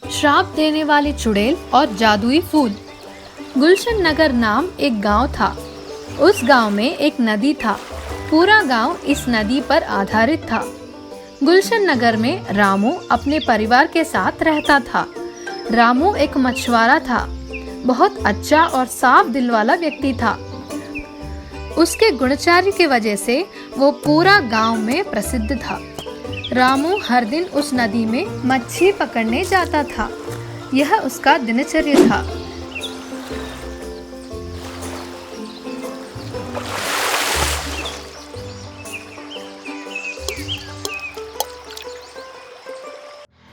श्राप देने वाली चुड़ैल और जादुई फूल। गुलशन नगर नाम एक गांव था। उस गांव में एक नदी था। पूरा गांव इस नदी पर आधारित था। गुलशन नगर में रामू अपने परिवार के साथ रहता था। रामू एक मछुआरा था। बहुत अच्छा और साफ दिल वाला व्यक्ति था। उसके गुणचारी की वजह से वो पूरा गांव में प्रसिद्ध था। रामू हर दिन उस नदी में मच्छी पकड़ने जाता था। यह उसका दिनचर्या था।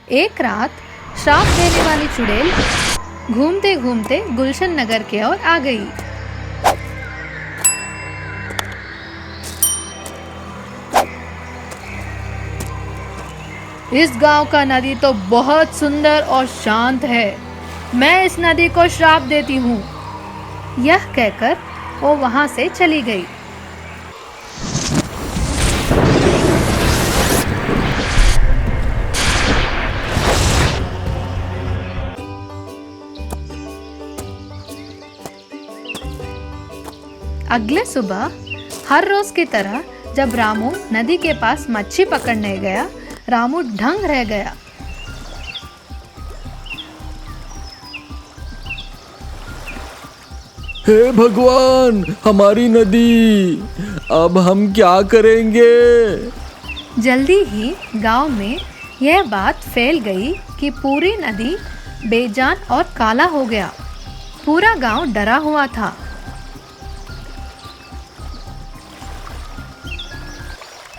एक रात श्राप देने वाली चुड़ैल घूमते घूमते गुलशन नगर की ओर आ गई। इस गांव का नदी तो बहुत सुंदर और शांत है। मैं इस नदी को श्राप देती हूँ। यह कहकर वो वहां से चली गई। अगले सुबह हर रोज की तरह जब रामू नदी के पास मच्छी पकड़ने गया, रामू दंग रह गया। हे भगवान, हमारी नदी, अब हम क्या करेंगे? जल्दी ही गांव में यह बात फैल गई कि पूरी नदी बेजान और काला हो गया। पूरा गांव डरा हुआ था।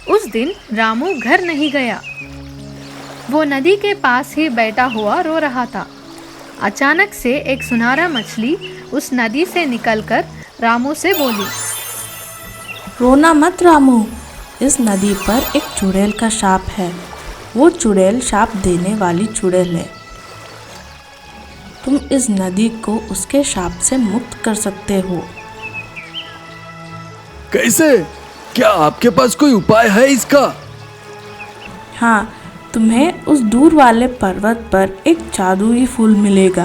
उस दिन रामू घर नहीं गया। वो नदी के पास ही बैठा हुआ रो रहा था। अचानक से एक सुनहरा मछली उस नदी से निकलकर रामू से बोली, रोना मत रामू, इस नदी पर एक चुड़ैल का शाप है। वो चुड़ैल शाप देने वाली चुड़ैल है। तुम इस नदी को उसके शाप से मुक्त कर सकते हो। कैसे? क्या आपके पास कोई उपाय है इसका? हाँ, तुम्हें उस दूर वाले पर्वत पर एक जादुई फूल मिलेगा।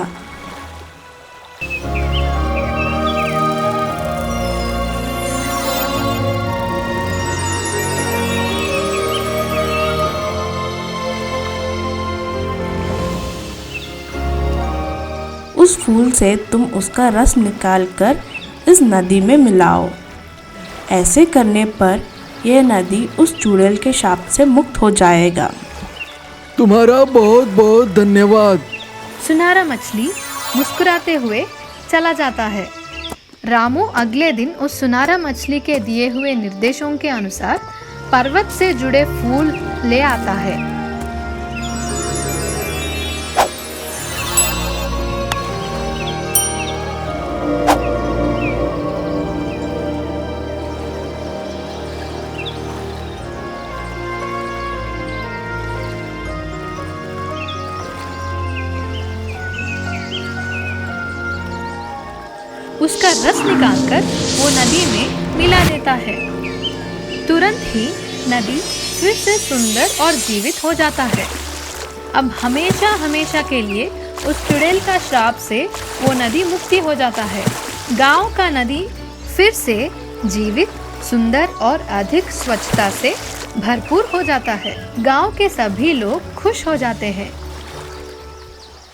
उस फूल से तुम उसका रस निकालकर इस नदी में मिलाओ। ऐसे करने पर यह नदी उस चुड़ैल के शाप से मुक्त हो जाएगा। तुम्हारा बहुत बहुत धन्यवाद। सुनहरा मछली मुस्कुराते हुए चला जाता है। रामू अगले दिन उस सुनहरा मछली के दिए हुए निर्देशों के अनुसार पर्वत से जुड़े फूल ले आता है। उसका रस निकालकर वो नदी में मिला देता है। तुरंत ही नदी फिर से सुंदर और जीवित हो जाता है। अब हमेशा हमेशा के लिए उस चुड़ैल का श्राप से वो नदी मुक्ति हो जाता है। गांव का नदी फिर से जीवित, सुंदर और अधिक स्वच्छता से भरपूर हो जाता है। गांव के सभी लोग खुश हो जाते हैं।